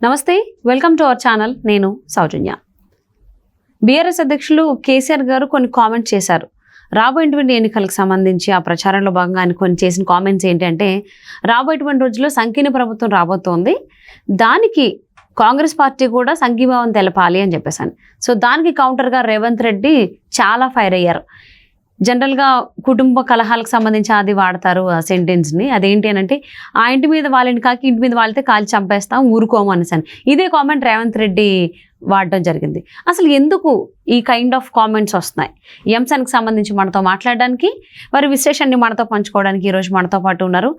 నమస్తే, welcome to our channel. నేను సౌజన్య. BRS అధ్యక్షులు కేసీఆర్ గారు కొన్ని కామెంట్స్ చేశారు. రాబోయేటువంటి ఎన్నికలకు సంబంధించి ఆ ప్రచారంలో భాగంగా ఆయన కొన్ని చేసిన కామెంట్స్ ఏంటంటే, రాబోయేటువంటి రోజుల్లో సంకీర్ణ ప్రభుత్వం రాబోతోంది, దానికి కాంగ్రెస్ పార్టీ కూడా సంఘీభావం తెలపాలి అని చెప్పేసాను. సో దానికి కౌంటర్గా రేవంత్ రెడ్డి చాలా ఫైర్ అయ్యారు. జనరల్గా కుటుంబ కలహాలకు సంబంధించి అది వాడతారు ఆ సెంటెన్స్ని. అదేంటి అని అంటే, ఆ ఇంటి మీద వాళ్ళని కాకి ఇంటి మీద వాళ్తే కాల్చి చంపేస్తాం, ఊరుకోము అనేసాను. ఇదే కామెంట్ రేవంత్ రెడ్డి వాడడం జరిగింది. అసలు ఎందుకు ఈ కైండ్ ఆఫ్ కామెంట్స్ వస్తున్నాయి? ఈ అంశానికి సంబంధించి మనతో మాట్లాడడానికి, వారి విశ్లేషణని మనతో పంచుకోవడానికి ఈరోజు మనతో పాటు ఉన్నారు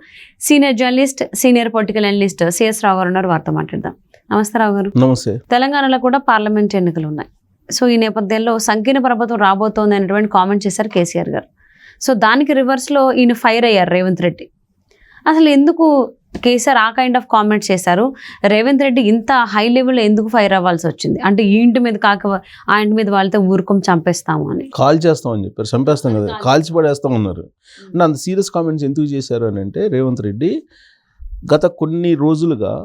senior journalist, senior political analyst C S Rao గారు ఉన్నారు. వారితో మాట్లాడదాం. నమస్తే రావు గారు. నమస్తే. తెలంగాణలో కూడా పార్లమెంట్ ఎన్నికలు ఉన్నాయి. సో ఈ నేపథ్యంలో సంకీర్ణ ప్రభుత్వం రాబోతోంది అనేటువంటి కామెంట్ చేశారు కేసీఆర్ గారు. సో దానికి రివర్స్లో ఈయన ఫైర్ అయ్యారు రేవంత్ రెడ్డి. అసలు ఎందుకు కేసీఆర్ ఆ కైండ్ ఆఫ్ కామెంట్స్ చేశారు? రేవంత్ రెడ్డి ఇంత హై లెవెల్లో ఎందుకు ఫైర్ అవ్వాల్సి వచ్చింది? అంటే ఈ ఇంటి మీద కాక ఆ ఇంటి మీద వాళ్ళతో ఊరుకం చంపేస్తాము అని, కాల్ చేస్తామని చెప్పారు. చంపేస్తాం కదా, కాల్చి పడేస్తాం అన్నారు. అంటే అంత సీరియస్ కామెంట్స్ ఎందుకు చేశారు అని అంటే, రేవంత్ రెడ్డి గత కొన్ని రోజులుగా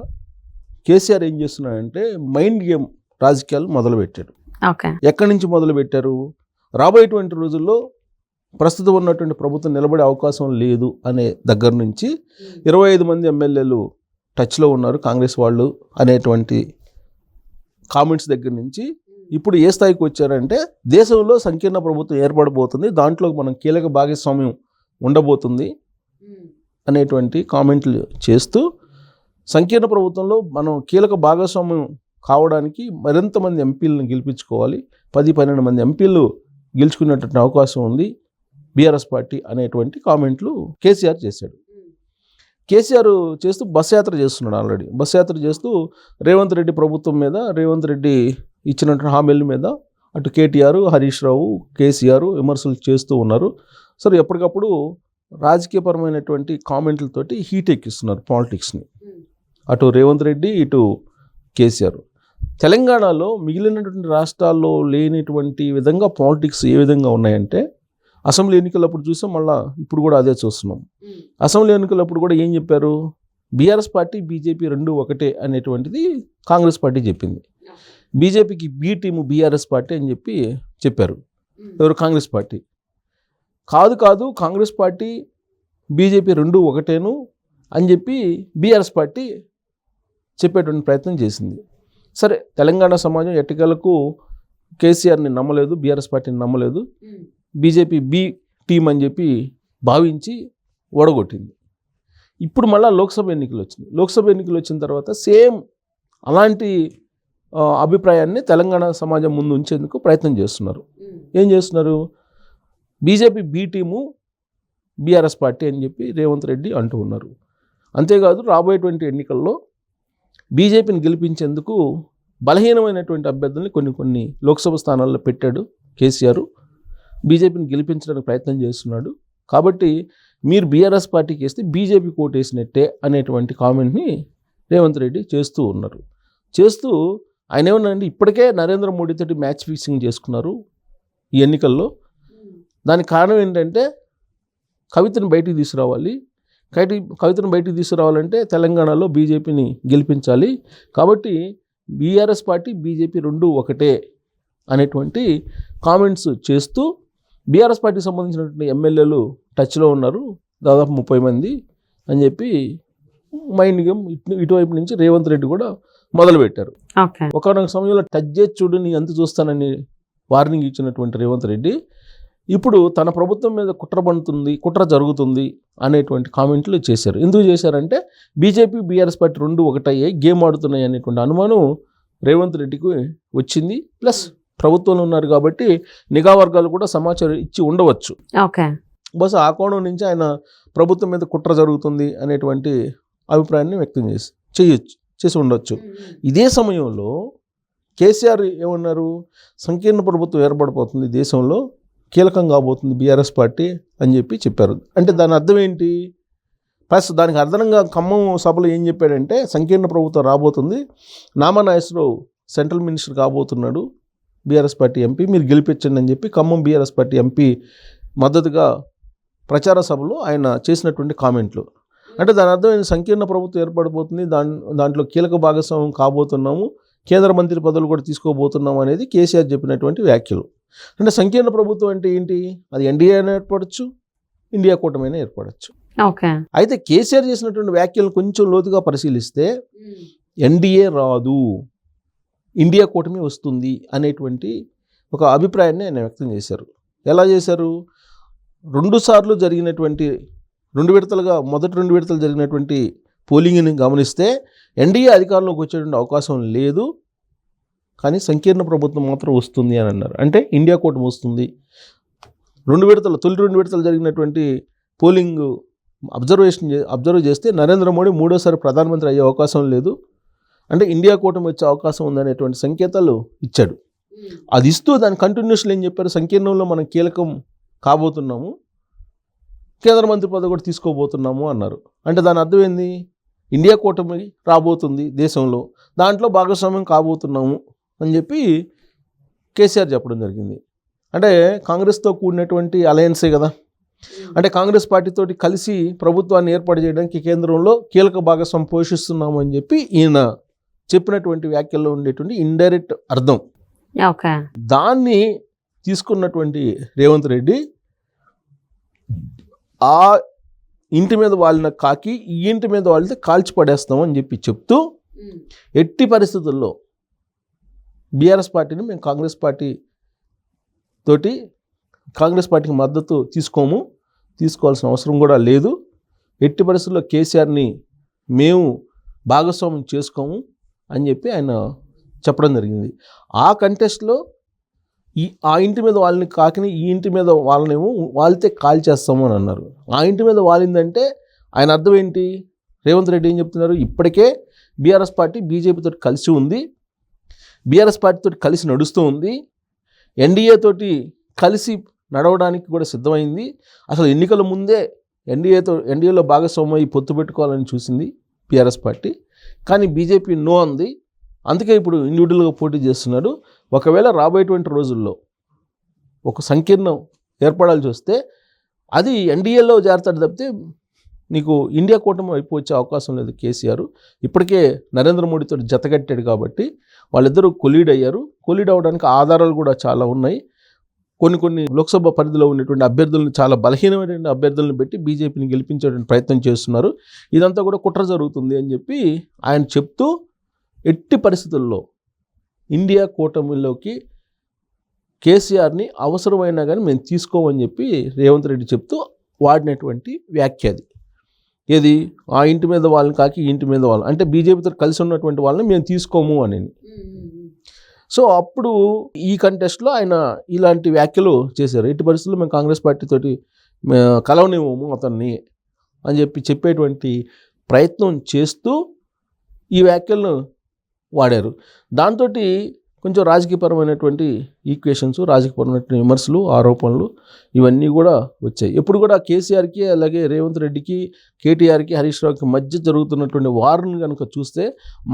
కేసీఆర్ ఏం చేస్తున్నాడంటే మైండ్ గేమ్ రాజకీయాలు మొదలుపెట్టాడు. ఓకే, ఎక్కడి నుంచి మొదలు పెట్టారు? రాబోయేటువంటి రోజుల్లో ప్రస్తుతం ఉన్నటువంటి ప్రభుత్వం నిలబడే అవకాశం లేదు అనే దగ్గర నుంచి 25 మంది ఎమ్మెల్యేలు టచ్లో ఉన్నారు కాంగ్రెస్ వాళ్ళు అనేటువంటి కామెంట్స్ దగ్గర నుంచి ఇప్పుడు ఏ స్థాయికి వచ్చారంటే, దేశంలో సంకీర్ణ ప్రభుత్వం ఏర్పడబోతుంది, దాంట్లో మనం కీలక భాగస్వామ్యం ఉండబోతుంది అనేటువంటి కామెంట్లు చేస్తూ, సంకీర్ణ ప్రభుత్వంలో మనం కీలక భాగస్వామ్యం కావడానికి మరింత మంది ఎంపీలను గెలిపించుకోవాలి, 10-12 మంది ఎంపీలు గెలుచుకునేటువంటి అవకాశం ఉంది బీఆర్ఎస్ పార్టీ అనేటువంటి కామెంట్లు కేసీఆర్ చేశాడు. కేసీఆర్ చేస్తూ బస్ యాత్ర చేస్తున్నాడు. ఆల్రెడీ బస్ యాత్ర చేస్తూ రేవంత్ రెడ్డి ప్రభుత్వం మీద, రేవంత్ రెడ్డి ఇచ్చినటువంటి హామీల మీద అటు కేటీఆర్, హరీష్ రావు, కేసీఆర్ విమర్శలు చేస్తూ ఉన్నారు. సరే, ఎప్పటికప్పుడు రాజకీయపరమైనటువంటి కామెంట్లతోటి హీట్ ఎక్కిస్తున్నారు పాలిటిక్స్ని, అటు రేవంత్ రెడ్డి ఇటు కేసీఆర్. తెలంగాణలో మిగిలినటువంటి రాష్ట్రాల్లో లేనిటువంటి విధంగా పాలిటిక్స్ ఏ విధంగా ఉన్నాయంటే, అసెంబ్లీ ఎన్నికలప్పుడు చూసాం, మళ్ళీ ఇప్పుడు కూడా అదే చూస్తున్నాం. అసెంబ్లీ ఎన్నికలప్పుడు కూడా ఏం చెప్పారు? బీఆర్ఎస్ పార్టీ బీజేపీ రెండు ఒకటే అనేటువంటిది కాంగ్రెస్ పార్టీ చెప్పింది. బీజేపీకి బీ టీము బీఆర్ఎస్ పార్టీ అని చెప్పారు. ఎవరు? కాంగ్రెస్ పార్టీ. కాదు కాంగ్రెస్ పార్టీ బీజేపీ రెండు ఒకటేను అని చెప్పి బీఆర్ఎస్ పార్టీ చెప్పేటువంటి ప్రయత్నం చేసింది. సరే, తెలంగాణ సమాజం ఎట్టకేలకు కేసీఆర్ని నమ్మలేదు, బీఆర్ఎస్ పార్టీని నమ్మలేదు, బీజేపీ బి టీం అని చెప్పి భావించి ఓడగొట్టింది. ఇప్పుడు మళ్ళీ లోక్సభ ఎన్నికలు వచ్చినాయి. లోక్సభ ఎన్నికలు వచ్చిన తర్వాత సేమ్ అలాంటి అభిప్రాయాన్ని తెలంగాణ సమాజం ముందు ఉంచేందుకు ప్రయత్నం చేస్తున్నారు. ఏం చేస్తున్నారు? BJP B team BRS party అని చెప్పి రేవంత్ రెడ్డి అంటూ ఉన్నారు. అంతేకాదు, రాబోయేటువంటి ఎన్నికల్లో బీజేపీని గెలిపించేందుకు బలహీనమైనటువంటి అభ్యర్థుల్ని కొన్ని లోక్సభ స్థానాల్లో పెట్టాడు కేసీఆర్. బీజేపీని గెలిపించడానికి ప్రయత్నం చేస్తున్నాడు. కాబట్టి మీరు బీఆర్ఎస్ పార్టీకి వేస్తే బీజేపీ కోటేసినట్టే అనేటువంటి కామెంట్ని రేవంత్ రెడ్డి చేస్తూ ఉన్నారు. చేస్తూ ఆయన ఏమన్నారంటే, ఇప్పటికే నరేంద్ర మోడీ తోటి మ్యాచ్ ఫిక్సింగ్ చేసుకున్నారు ఈ ఎన్నికల్లో. దానికి కారణం ఏంటంటే, కవితను బయటికి తీసుకురావాలి, కవితను బయటికి తీసుకురావాలంటే తెలంగాణలో బీజేపీని గెలిపించాలి, కాబట్టి బీఆర్ఎస్ పార్టీ బీజేపీ రెండు ఒకటే అనేటువంటి కామెంట్స్ చేస్తూ, బీఆర్ఎస్ పార్టీకి సంబంధించినటువంటి ఎమ్మెల్యేలు టచ్లో ఉన్నారు దాదాపు 30 మంది అని చెప్పి మైండ్ గేమ్ ఇటువైపు నుంచి రేవంత్ రెడ్డి కూడా మొదలుపెట్టారు. ఒకనొక సమయంలో టచ్ చేసి చూడు నీ ఎంత చూస్తానని వార్నింగ్ ఇచ్చినటువంటి రేవంత్ రెడ్డి ఇప్పుడు తన ప్రభుత్వం మీద కుట్ర జరుగుతుంది అనేటువంటి కామెంట్లు చేశారు. ఎందుకు చేశారంటే, బీజేపీ బీఆర్ఎస్ పార్టీ రెండు ఒకటయ్యాయి, గేమ్ ఆడుతున్నాయి అనేటువంటి అనుమానం రేవంత్ రెడ్డికి వచ్చింది. ప్లస్ ప్రభుత్వంలో ఉన్నారు కాబట్టి నిఘా వర్గాలు కూడా సమాచారం ఇచ్చి ఉండవచ్చు. బస్ ఆ కోణం నుంచి ఆయన ప్రభుత్వం మీద కుట్ర జరుగుతుంది అనేటువంటి అభిప్రాయాన్ని వ్యక్తం చేసి ఉండొచ్చు. ఇదే సమయంలో కేసీఆర్ ఏమన్నారు? సంకీర్ణ ప్రభుత్వం ఏర్పడిపోతుంది, దేశంలో కీలకం కాబోతుంది బీఆర్ఎస్ పార్టీ అని చెప్పారు. అంటే దాని అర్థం ఏంటి? ప్లస్ దానికి అర్థంగా ఖమ్మం సభలో ఏం చెప్పాడంటే, సంకీర్ణ ప్రభుత్వం రాబోతుంది, నామా నాగేశ్వరరావు సెంట్రల్ మినిస్టర్ కాబోతున్నాడు, బీఆర్ఎస్ పార్టీ ఎంపీ, మీరు గెలిపించండి అని చెప్పి ఖమ్మం బీఆర్ఎస్ పార్టీ ఎంపీ మద్దతుగా ప్రచార సభలో ఆయన చేసినటువంటి కామెంట్లు. అంటే దాని అర్థం సంకీర్ణ ప్రభుత్వం ఏర్పడిపోతుంది, దాంట్లో కీలక భాగస్వామ్యం కాబోతున్నాము, కేంద్ర మంత్రి పదవులు కూడా తీసుకోబోతున్నాం అనేది కేసీఆర్ చెప్పినటువంటి వ్యాఖ్యలు. అంటే సంకీర్ణ ప్రభుత్వం అంటే ఏంటి? అది ఎన్డీఏ అయినా ఏర్పడచ్చు, ఇండియా కూటమైనా ఏర్పడచ్చు. ఓకే. అయితే కేసీఆర్ చేసినటువంటి వ్యాఖ్యలను కొంచెం లోతుగా పరిశీలిస్తే ఎన్డీఏ రాదు, ఇండియా కూటమి వస్తుంది అనేటువంటి ఒక అభిప్రాయాన్ని ఆయన వ్యక్తం చేశారు. ఎలా చేశారు? 2 సార్లు జరిగినటువంటి 2 విడతలుగా మొదటి 2 విడతలు జరిగినటువంటి పోలింగ్ని గమనిస్తే ఎన్డీఏ అధికారంలోకి వచ్చేటువంటి అవకాశం లేదు, కానీ సంకీర్ణ ప్రభుత్వం మాత్రం వస్తుంది అని అన్నారు. అంటే ఇండియా కూటమి వస్తుంది. తొలి 2 విడతలు జరిగినటువంటి పోలింగ్ అబ్జర్వ్ చేస్తే నరేంద్ర మోడీ 3వసారి ప్రధానమంత్రి అయ్యే అవకాశం లేదు, అంటే ఇండియా కూటమి వచ్చే అవకాశం ఉందనేటువంటి సంకేతాలు ఇచ్చాడు. అది ఇస్తూ దాని కంటిన్యూషన్ ఏం చెప్పారు? సంకీర్ణంలో మనం కీలకం కాబోతున్నాము, కేంద్ర మంత్రి పదవి కూడా తీసుకోబోతున్నాము అన్నారు. అంటే దాని అర్థం ఏంది? ఇండియా కూటమి రాబోతుంది దేశంలో, దాంట్లో భాగస్వామ్యం కాబోతున్నాము అని చెప్పి కేసీఆర్ చెప్పడం జరిగింది. అంటే కాంగ్రెస్తో కూడినటువంటి అలయన్సే కదా, అంటే కాంగ్రెస్ పార్టీతోటి కలిసి ప్రభుత్వాన్ని ఏర్పాటు చేయడానికి కేంద్రంలో కీలక భాగస్వామ్యం పోషిస్తున్నాము అని చెప్పి ఈయన చెప్పినటువంటి వ్యాఖ్యల్లో ఉండేటువంటి ఇండైరెక్ట్ అర్థం. ఓకే. దాన్ని తీసుకున్నటువంటి రేవంత్ రెడ్డి ఆ ఇంటి మీద వాలిన కాకి ఈ ఇంటి మీద వాలితే కాల్చి పడేస్తాం అని చెప్పి చెప్తూ ఎట్టి పరిస్థితుల్లో బీఆర్ఎస్ పార్టీని మేము కాంగ్రెస్ పార్టీకి మద్దతు తీసుకోవాల్సిన అవసరం కూడా లేదు, ఎట్టి పరిస్థితుల్లో కేసీఆర్ని మేము భాగస్వామ్యం చేసుకోము అని చెప్పి ఆయన చెప్పడం జరిగింది. ఆ కంటెస్ట్లో ఆ ఇంటి మీద వాళ్ళని కాకిని ఈ ఇంటి మీద వాళ్ళనేమో వాలితే కాల్ చేస్తాము అని అన్నారు. ఆ ఇంటి మీద వాలిందంటే ఆయన అర్థం ఏంటి? రేవంత్ రెడ్డి ఏం చెప్తున్నారు? ఇప్పటికే బీఆర్ఎస్ పార్టీ బీజేపీతో కలిసి ఉంది, బీఆర్ఎస్ పార్టీతో కలిసి నడుస్తూ ఉంది, ఎన్డీఏ తోటి కలిసి నడవడానికి కూడా సిద్ధమైంది. అసలు ఎన్నికల ముందే ఎన్డీఏలో భాగస్వామ్యం పొత్తు పెట్టుకోవాలని చూసింది బీఆర్ఎస్ పార్టీ, కానీ బీజేపీ నో అంది. అందుకే ఇప్పుడు ఇండివిజువల్గా పోటీ చేస్తున్నాడు. ఒకవేళ రాబోయేటువంటి రోజుల్లో ఒక సంకీర్ణం ఏర్పడాల్సి వస్తే అది ఎన్డీఏలో చేరతాడు తప్పితే నీకు ఇండియా కూటమి వైపు వచ్చే అవకాశం లేదు. కేసీఆర్ ఇప్పటికే నరేంద్ర మోడీతో జతగట్టాడు కాబట్టి వాళ్ళిద్దరూ కొలీడ్ అయ్యారు. కొలీడ్ అవ్వడానికి ఆధారాలు కూడా చాలా ఉన్నాయి. కొన్ని లోక్సభ పరిధిలో ఉన్నటువంటి అభ్యర్థులను, చాలా బలహీనమైనటువంటి అభ్యర్థులను పెట్టి బీజేపీని గెలిపించేటువంటి ప్రయత్నం చేస్తున్నారు. ఇదంతా కూడా కుట్ర జరుగుతుంది అని చెప్పి ఆయన చెప్తూ ఎట్టి పరిస్థితుల్లో ఇండియా కూటమిలోకి కేసీఆర్ని అవసరమైనా కానీ మేము తీసుకోమని చెప్పి రేవంత్ రెడ్డి చెప్తూ వాడినటువంటి వ్యాఖ్య అది. ఏది? ఆ ఇంటి మీద వాళ్ళని కాకి ఈ ఇంటి మీద వాళ్ళు, అంటే బీజేపీతో కలిసి ఉన్నటువంటి వాళ్ళని మేము తీసుకోము అని. సో అప్పుడు ఈ కంటెస్ట్లో ఆయన ఇలాంటి వ్యాఖ్యలు చేశారు. ఎట్టి పరిస్థితుల్లో మేము కాంగ్రెస్ పార్టీతోటి కలవనివ్వము అతన్ని అని చెప్పేటువంటి ప్రయత్నం చేస్తూ ఈ వ్యాఖ్యలను వాడారు. దాంతో కొంచెం రాజకీయపరమైనటువంటి ఈక్వేషన్స్, రాజకీయపరమైనటువంటి విమర్శలు, ఆరోపణలు ఇవన్నీ కూడా వచ్చాయి. ఎప్పుడు కూడా కేసీఆర్కి అలాగే రేవంత్ రెడ్డికి, కేటీఆర్కి, హరీష్ రావుకి మధ్య జరుగుతున్నటువంటి వార్ను కనుక చూస్తే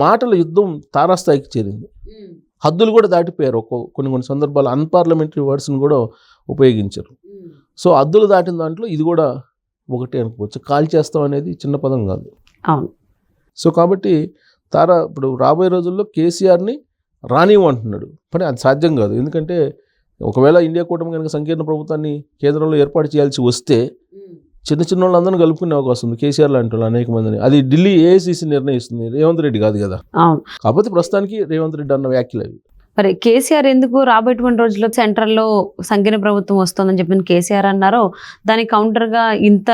మాటల యుద్ధం తారాస్థాయికి చేరింది. హద్దులు కూడా దాటిపోయారు. కొన్ని సందర్భాలు అన్పార్లమెంటరీ వర్డ్స్ని కూడా ఉపయోగించారు. సో హద్దులు దాటిన దాంట్లో ఇది కూడా ఒకటే అనుకోవచ్చు. కాల్ చేస్తాం అనేది చిన్న పదం కాదు. అవును. సో కాబట్టి ఇప్పుడు రాబోయే రోజుల్లో కేసీఆర్ని రానివ్వంటున్నాడు, కానీ అది సాధ్యం కాదు. ఎందుకంటే ఒకవేళ ఇండియా కూటమి కనుక సంకీర్ణ ప్రభుత్వాన్ని కేంద్రంలో ఏర్పాటు చేయాల్సి వస్తే చిన్న వాళ్ళందరినీ కలుపుకునే అవకాశం ఉంది. కేసీఆర్ లాంటి వాళ్ళు అనేక మందిని. అది ఢిల్లీ ఏఐసీసీ నిర్ణయిస్తుంది, రేవంత్ రెడ్డి కాదు కదా. కాకపోతే ప్రస్తుతానికి రేవంత్ రెడ్డి అన్న వ్యాఖ్యలు అవి. మరి కేసీఆర్ ఎందుకు రాబోయేటువంటి రోజుల్లో సెంట్రల్లో సంకీర్ణ ప్రభుత్వం వస్తుందని చెప్పిన కేసీఆర్ అన్నారో దానికి కౌంటర్గా ఇంత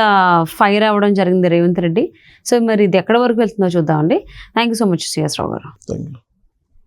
ఫైర్ అవ్వడం జరిగింది రేవంత్ రెడ్డి. సో మరి ఇది ఎక్కడి వరకు వెళ్తుందో చూద్దామండి. Thank you so much C S Rao గారు. Thank you.